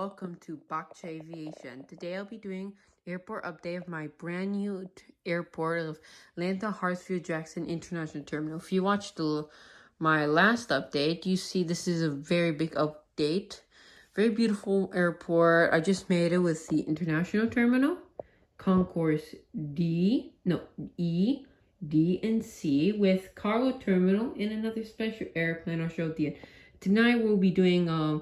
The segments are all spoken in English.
welcome to Bakcha Aviation. Today I'll be doing airport update of my brand new airport of Atlanta Hartsfield Jackson International Terminal. If you watched my last update, you see this is a very big update. Very beautiful airport. I just made it with the international terminal, concourse E, D, and C, with cargo terminal and another special airplane I'll show at the end. Tonight we'll be doing a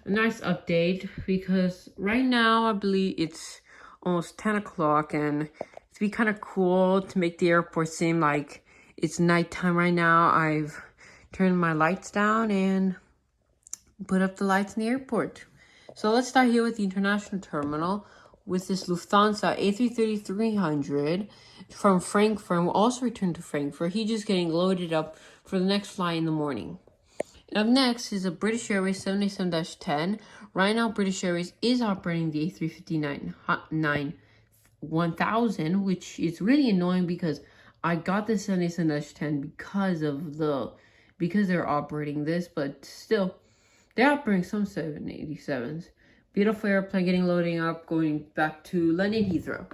nice update because right now I believe it's almost 10 o'clock and it's be kind of cool to make the airport seem like it's nighttime right now. I've turned my lights down and put up the lights in the airport. So let's start here with the international terminal with this Lufthansa A330-300 from Frankfurt, and will also return to Frankfurt. He's just getting loaded up for the next flight in the morning. And up next is a British Airways 787-10. Right now, British Airways is operating the A350-1000, which is really annoying because I got the 787-10 because they're operating this, but still, they're operating some 787s. Beautiful airplane getting loading up, going back to London Heathrow.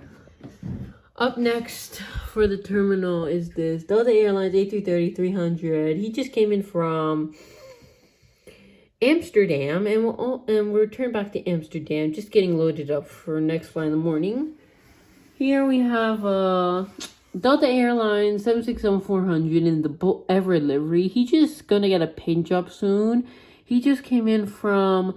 Up next for the terminal is this Delta Airlines A330-300. He just came in from Amsterdam and we'll return back to Amsterdam, just getting loaded up for next flight in the morning. Here we have Delta Airlines 767-400 in the Everett livery. He's just gonna get a paint job soon. He just came in from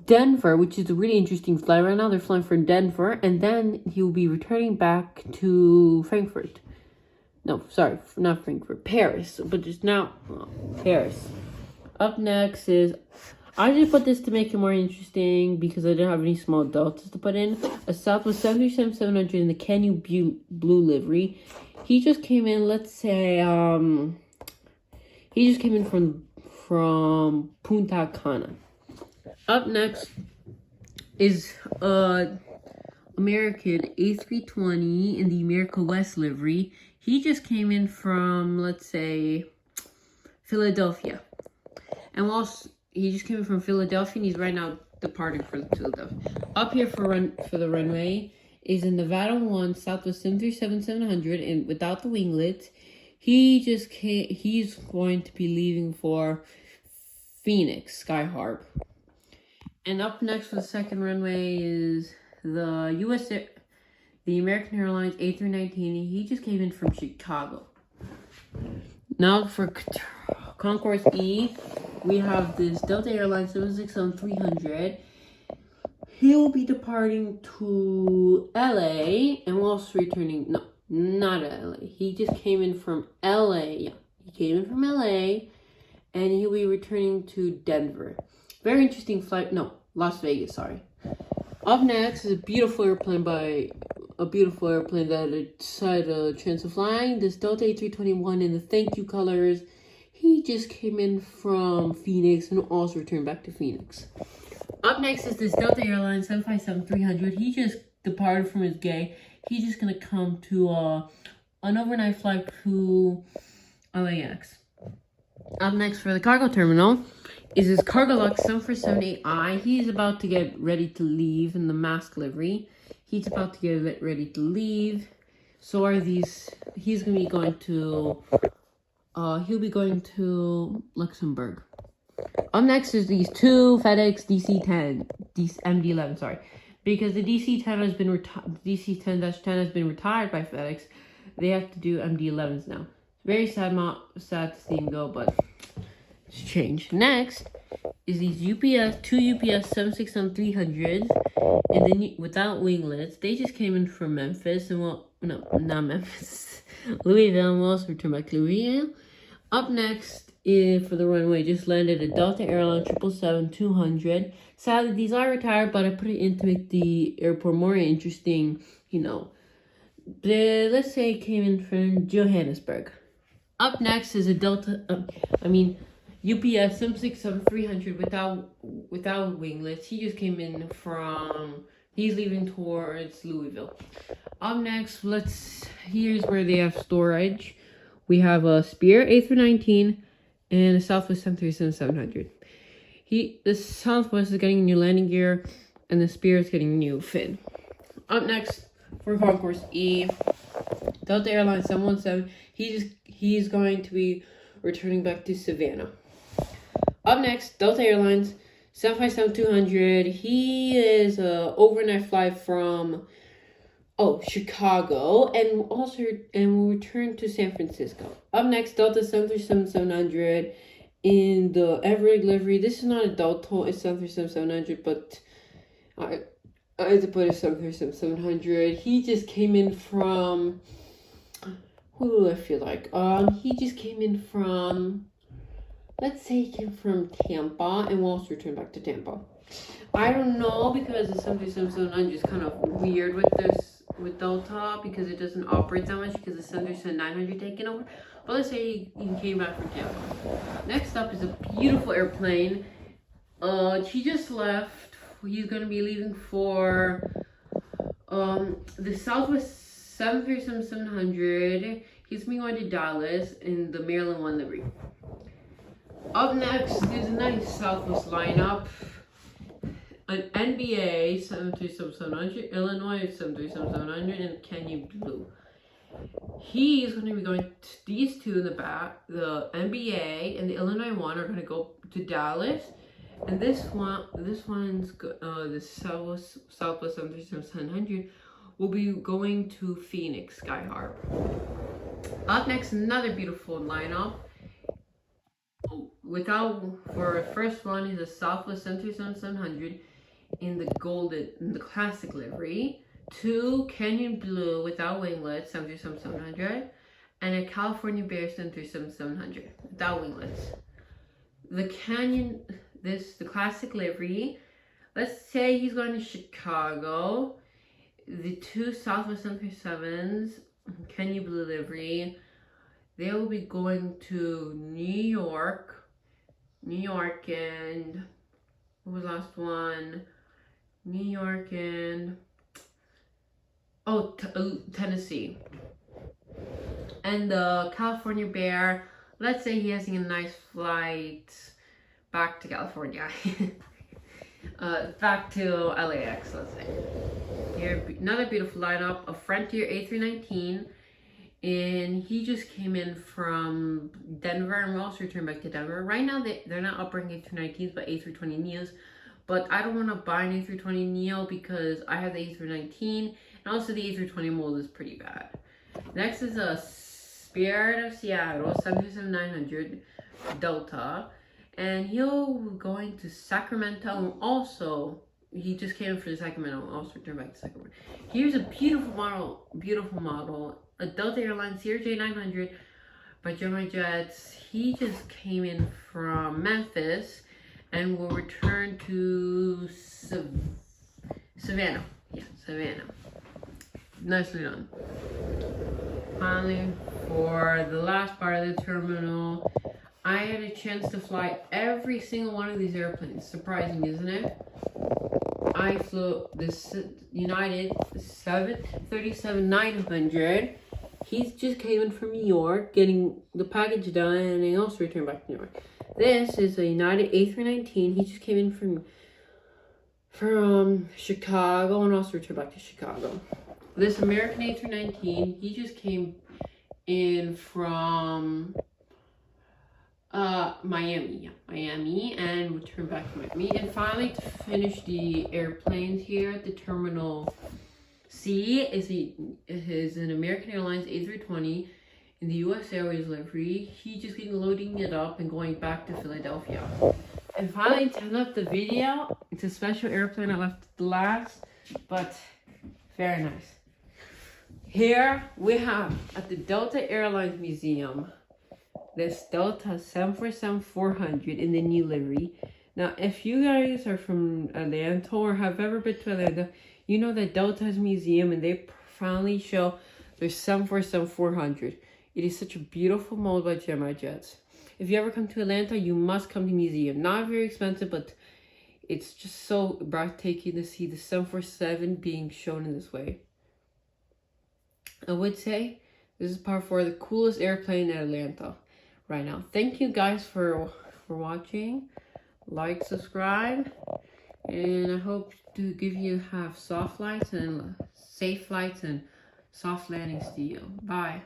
Denver, which is a really interesting flight. Right now they're flying from Denver, and then he'll be returning back to Frankfurt. No, sorry, not Frankfurt, Paris, but just now, Paris. Up next is, I just put this to make it more interesting because I didn't have any small deltas to put in. A Southwest 737-700 in the Canyon Blue livery. He just came in, let's say, he just came in from Punta Cana. Up next is American A320 in the America West livery. He just came in from, let's say, Philadelphia. And whilst he just came in from Philadelphia, and he's right now departing for Philadelphia. Up here for the runway is a Nevada 1 Southwest 737-700 and without the winglets. He's going to be leaving for Phoenix, Sky Harbor. And up next for the second runway is the American Airlines A319. He just came in from Chicago. Now for Concourse E, we have this Delta Airlines 767-300. He will be departing to LA and will also returning, no, not LA. He just came in from LA. Yeah, he came in from LA and he'll be returning to Denver. Very interesting flight. No, Las Vegas, sorry. Up next is a beautiful airplane that I decided a chance of flying. This Delta A321 in the thank you colors. He just came in from Phoenix and also returned back to Phoenix. Up next is this Delta Airlines 757-300. He just departed from his gate. He's just going to come to an overnight flight to LAX. Up next for the cargo terminal is this Cargolux 747-8I. He's about to get ready to leave in the mask livery. He's about to get ready to leave. So are these, he's going to be going to, he'll be going to Luxembourg. Up next is these two FedEx MD-11, sorry. Because the DC-10 has been DC-10-10 has been retired by FedEx, they have to do MD-11s now. Very sad to see him go, but it's changed. Next is these two UPS 767-300s, and then without winglets. They just came in from Memphis, and well, no, not Memphis, Louisville, and we'll also return back to Louisville. Up next is for the runway, just landed a Delta Airlines 777-200. Sadly, these are retired, but I put it in to make the airport more interesting, you know. Let's say it came in from Johannesburg. Up next is a UPS 767-300 without winglets. He just came in from, he's leaving towards Louisville. Up next, here's where they have storage. We have a Spirit A319 and a Southwest 737-700. The Southwest is getting a new landing gear. and the Spirit's getting a new fin. Up next for Concourse E, Delta Airlines 717. He's going to be returning back to Savannah. Up next, Delta Airlines 757-200. He is a overnight flight from Chicago, and will return to San Francisco. Up next, Delta 737-700 in the Everett livery. This is not a Delta, it's 737-700, but I had to put a 737-700. He just came in from, who do I feel like? He just came in from, let's say he came from Tampa, and will also return back to Tampa. I don't know, because the 737-700 is kind of weird with Delta, because it doesn't operate that much, because the 737-900 taken over. But let's say he came back from Tampa. Next up is a beautiful airplane. He just left. He's going to be leaving for the Southwest 737-700. He's going to Dallas in the Maryland 1 livery. Up next is a nice Southwest lineup. An NBA 737-700, Illinois 737-700, and Canyon Blue. He's going to be going to these two in the back. The NBA and the Illinois one are going to go to Dallas, and this one's the Southwest 737-700 will be going to Phoenix Sky Harbor. Up next, another beautiful lineup. For the first one is a Southwest 737-700 in the classic livery, 2 Canyon Blue without winglets 737-700, and a California Bear 737-700 without winglets. The classic livery, let's say he's going to Chicago, the 2 Southwest 737s, Canyon Blue livery, they will be going to New York, and what was the last one? New York and Tennessee. And the California Bear, let's say he has a nice flight back to California. Back to LAX, let's say. Here, another beautiful lineup, a Frontier A319. And he just came in from Denver, and will also return back to Denver. Right now, they're not operating A319s, but A320neos. But I don't want to buy an A320neo because I have the A319, and also the A320 mold is pretty bad. Next is a Spirit of Seattle 737-900 Delta, and he'll be going to Sacramento. And also, he just came in for the Sacramento, and also return back to Sacramento. Here's a beautiful model. A Delta Airlines CRJ900 by Gemini Jets. He just came in from Memphis and will return to Savannah. Yeah, Savannah. Nicely done. Finally, for the last part of the terminal, I had a chance to fly every single one of these airplanes. Surprising, isn't it? I flew this United 737-900. He just came in from New York, getting the package done, and he also returned back to New York. This is a United A319. He just came in from Chicago, and also returned back to Chicago. This American A319, he just came in from Miami, and returned back to Miami. And finally, to finish the airplanes here at the Terminal C is an American Airlines A320 in the U.S. Airways livery. He just loading it up and going back to Philadelphia. And finally, to end up the video, it's a special airplane I left last, but very nice. Here we have at the Delta Airlines Museum this Delta 747-400 in the new livery. Now, if you guys are from Atlanta or have ever been to Atlanta, you know that Delta's museum, and they proudly show their 747-400. It is such a beautiful mold by Gemini Jets. If you ever come to Atlanta, you must come to the museum. Not very expensive, but it's just so breathtaking to see the 747 being shown in this way. I would say this is par for the coolest airplane in Atlanta right now. Thank you guys for watching. Like, subscribe, And I hope to have soft flights and safe flights and soft landings to you. Bye.